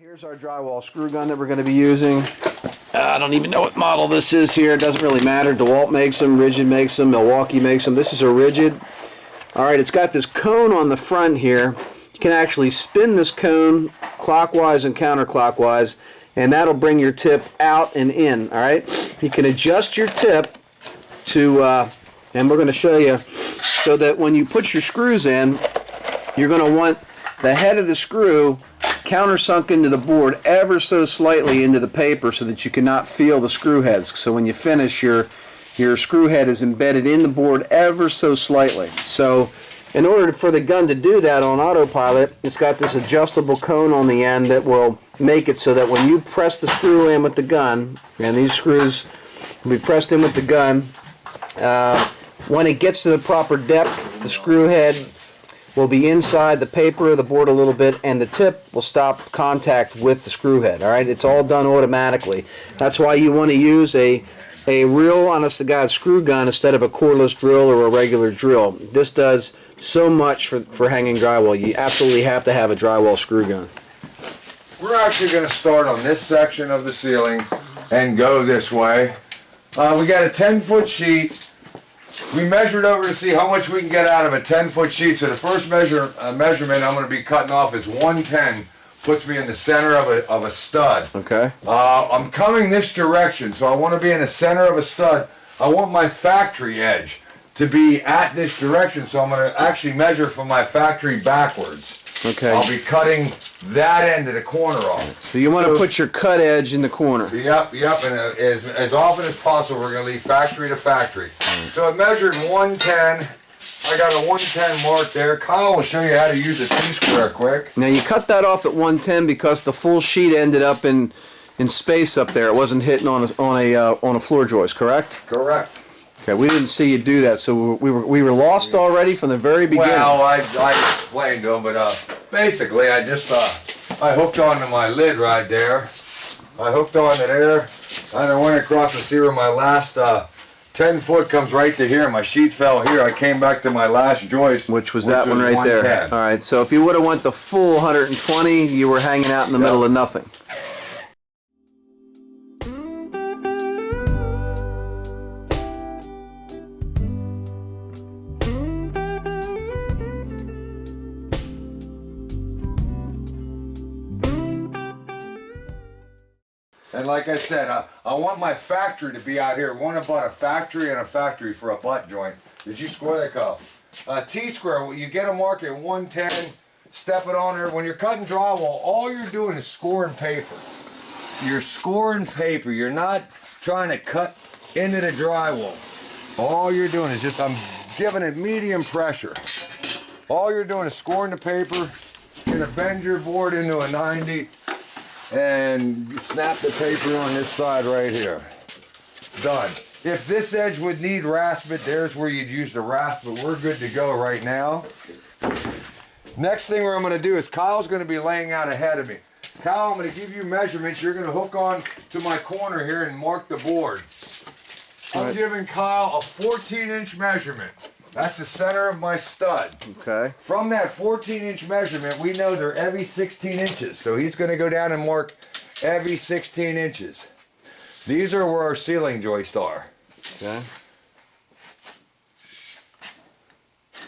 Here's our drywall screw gun that we're going to be using. I don't even know what model this is here. It doesn't really matter. DeWalt makes them, Rigid makes them, Milwaukee makes them. This is a Rigid. Alright, it's got this cone on the front here. You can actually spin this cone clockwise and counterclockwise, and that'll bring your tip out and in. Alright, you can adjust your tip to, and we're going to show you, so that when you put your screws in, you're going to want the head of the screw countersunk into the board ever so slightly into the paper so that you cannot feel the screw heads. So when you finish, your screw head is embedded in the board ever so slightly. So in order for the gun to do that on autopilot, it's got this adjustable cone on the end that will make it so that when you press the screw in with the gun, and these screws will be pressed in with the gun, when it gets to the proper depth, the screw head will be inside the paper of the board a little bit, and the tip will stop contact with the screw head. All right, it's all done automatically. That's why you want to use a real, honest to God, screw gun instead of a cordless drill or a regular drill. This does so much for hanging drywall. You absolutely have to have a drywall screw gun. We're actually going to start on this section of the ceiling and go this way. We got a 10-foot sheet. We measured over to see how much we can get out of a 10-foot sheet. So the first measurement I'm going to be cutting off is 110. Puts me in the center of a stud. Okay. I'm coming this direction, so I want to be in the center of a stud. I want my factory edge to be at this direction, so I'm going to actually measure from my factory backwards. Okay. I'll be cutting that end of the corner off. So you want to put your cut edge in the corner. Yep, and as often as possible, we're going to leave factory to factory. So I measured 110. I got a 110 mark there. Kyle will show you how to use a T-square quick. Now you cut that off at 110 because the full sheet ended up in space up there. It wasn't hitting on a floor joist, correct? Correct. Okay, we didn't see you do that, so we were lost already from the very beginning. Well, I explained to him, but basically I just I hooked onto my lid right there. I hooked onto there, and I went across to see where my last 10 foot comes right to here. My sheet fell here. I came back to my last joist, which was that one right there. All right, so if you would have went the full 120, you were hanging out in the middle of nothing. And like I said, I want my factory to be out here. One about a factory and a factory for a butt joint. Did you square that, Kyle? T-square, you get a mark at 110, step it on there. When you're cutting drywall, all you're doing is scoring paper. You're scoring paper. You're not trying to cut into the drywall. All you're doing is just, I'm giving it medium pressure. All you're doing is scoring the paper. You're going to bend your board into a 90. And snap the paper on this side right here. Done. If this edge would need rasp it, there's where you'd use the rasp, but we're good to go right now. Next thing I'm going to do is Kyle's going to be laying out ahead of me. Kyle, I'm going to give you measurements. You're going to hook on to my corner here and mark the board. I'm giving Kyle a 14-inch measurement. That's the center of my stud. Okay. From that 14-inch measurement, we know they're every 16 inches. So he's going to go down and mark every 16 inches. These are where our ceiling joists are. Okay.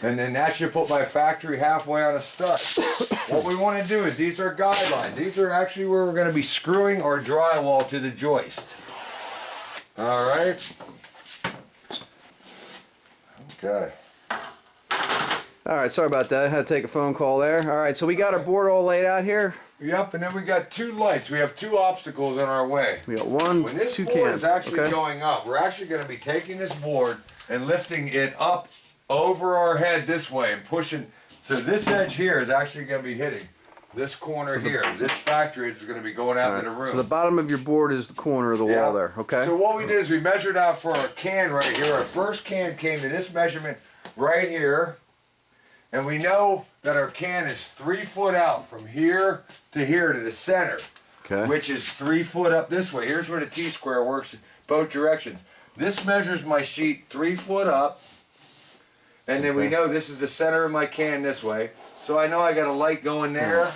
And then that should put my factory halfway on a stud. What we want to do is, these are guidelines. These are actually where we're going to be screwing our drywall to the joist. All right. Okay. All right, sorry about that. I had to take a phone call there. All right, so we got our board all laid out here. Yep, and then we got two lights. We have two obstacles in our way. We got one, when this two board cans. is actually okay. going up, we're actually going to be taking this board and lifting it up over our head this way and pushing. So this edge here is actually going to be hitting this corner here. This factory edge is going to be going out into the room. So the bottom of your board is the corner of the wall there, okay? So what we did is we measured out for our can right here. Our first can came to this measurement right here. And we know that our can is 3 foot out from here to the center. Okay. Which is 3 foot up this way. Here's where the T-square works both directions. This measures my sheet 3 foot up. And then we know this is the center of my can this way. So I know I got a light going there.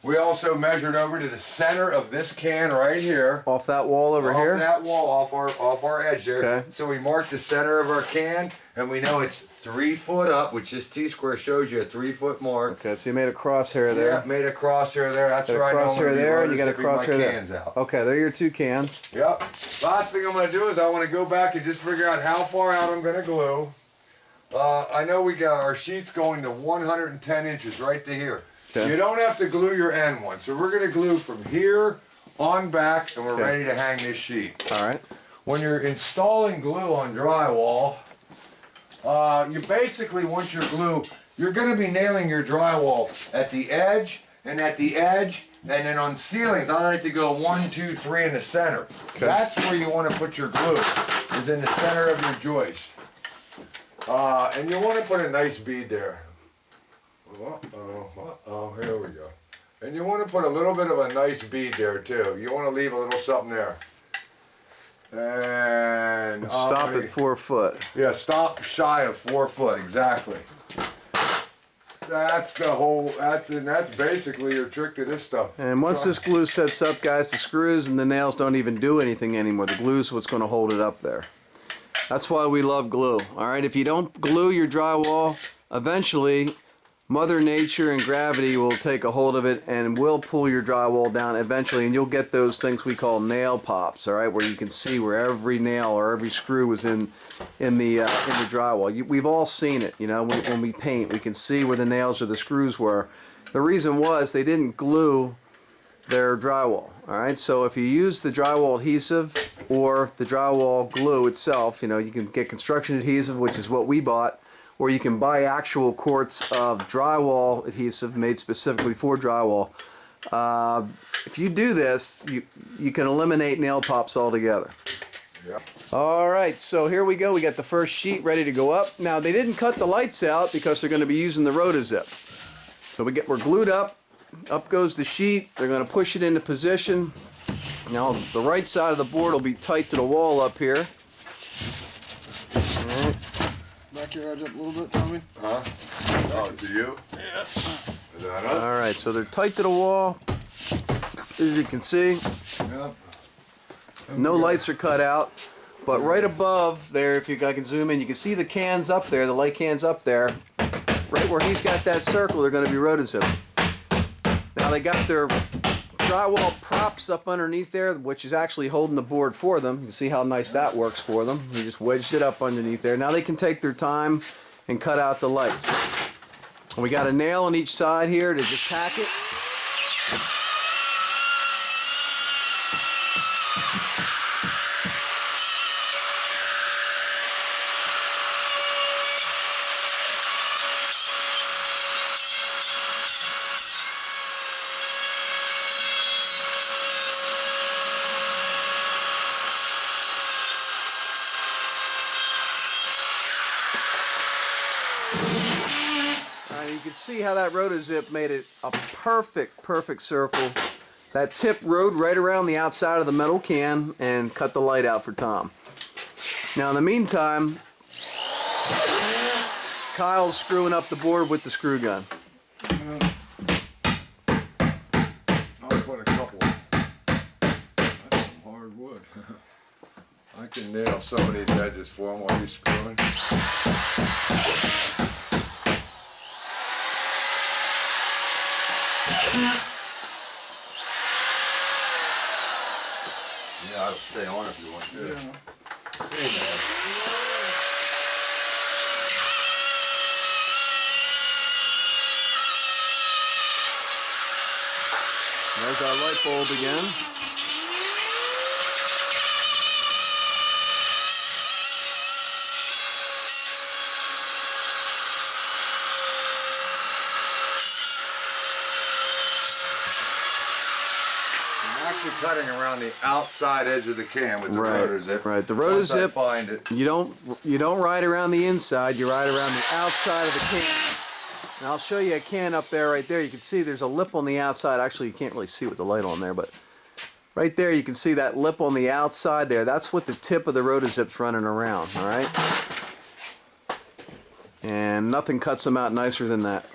We also measured over to the center of this can right here. Off that wall over Off here? that wall, off our edge there. Okay. So we marked the center of our can, and we know it's 3 foot up, which this T-square shows you a 3 foot mark. Okay, so you made a crosshair there. Yeah, made a crosshair there. That's Got a where I know I'm crosshair gonna be there, and you got a rotor zipping crosshair my there. cans out. Okay, there are your 2 cans. Yep. Last thing I'm going to do is I want to go back and just figure out how far out I'm going to glue. I know we got our sheets going to 110 inches right to here. Okay. You don't have to glue your end one. So we're going to glue from here on back, and we're Okay. ready to hang this sheet. All right. When you're installing glue on drywall, you basically want your glue, you're going to be nailing your drywall at the edge, and then on ceilings, I like to go 1, 2, 3 in the center. Okay. That's where you want to put your glue, is in the center of your joist. And you want to put a nice bead there. Here we go. And you want to put a little bit of a nice bead there too. You want to leave a little something there. And Stop at 4 foot. yeah, stop shy of 4 foot, exactly. That's the whole, that's basically your trick to this stuff. And once this glue sets up, guys, the screws and the nails don't even do anything anymore. The glue is what's going to hold it up there. That's why we love glue. All right, if you don't glue your drywall, eventually Mother Nature and gravity will take a hold of it and will pull your drywall down eventually, and you'll get those things we call nail pops, all right, where you can see where every nail or every screw was in the drywall. We've all seen it, you know, when we paint, we can see where the nails or the screws were. The reason was they didn't glue their drywall, all right. So if you use the drywall adhesive or the drywall glue itself, you know, you can get construction adhesive, which is what we bought, or you can buy actual quarts of drywall adhesive made specifically for drywall. If you do this, you can eliminate nail pops altogether. Yep. All right, so here we go. We got the first sheet ready to go up. Now they didn't cut the lights out because they're going to be using the rotozip. So we're glued up. Up goes the sheet. They're going to push it into position. Now the right side of the board will be tight to the wall up here. All right. Back your edge up a little bit, Tommy. Huh? Oh, to you? Yes. Is that us? All right, so they're tight to the wall. As you can see, Yep. no lights are cut out. But right above there, if I can zoom in, you can see the cans up there, the light cans up there. Right where he's got that circle, they're going to be rotozipping. Now they got their drywall props up underneath there, which is actually holding the board for them. You can see how nice that works for them. You just wedged it up underneath there. Now they can take their time and cut out the lights. And we got a nail on each side here to just tack it. You can see how that rotozip made it a perfect circle. That tip rode right around the outside of the metal can and cut the light out for Tom. Now in the meantime, Kyle's screwing up the board with the screw gun. I'll put a couple. That's some hard wood. I can nail some of these edges for him while he's screwing. Yeah, I'll stay on if you want to. Yeah. Hey, man. There's our light bulb again. I'm actually cutting around the outside edge of the can with the rotozip. Right. The Once I rotozip, find it. you don't ride around the inside, you ride around the outside of the can. And I'll show you a can up there, right there. You can see there's a lip on the outside. Actually, you can't really see with the light on there, but right there you can see that lip on the outside there. That's what the tip of the rotozip's running around, all right? And nothing cuts them out nicer than that.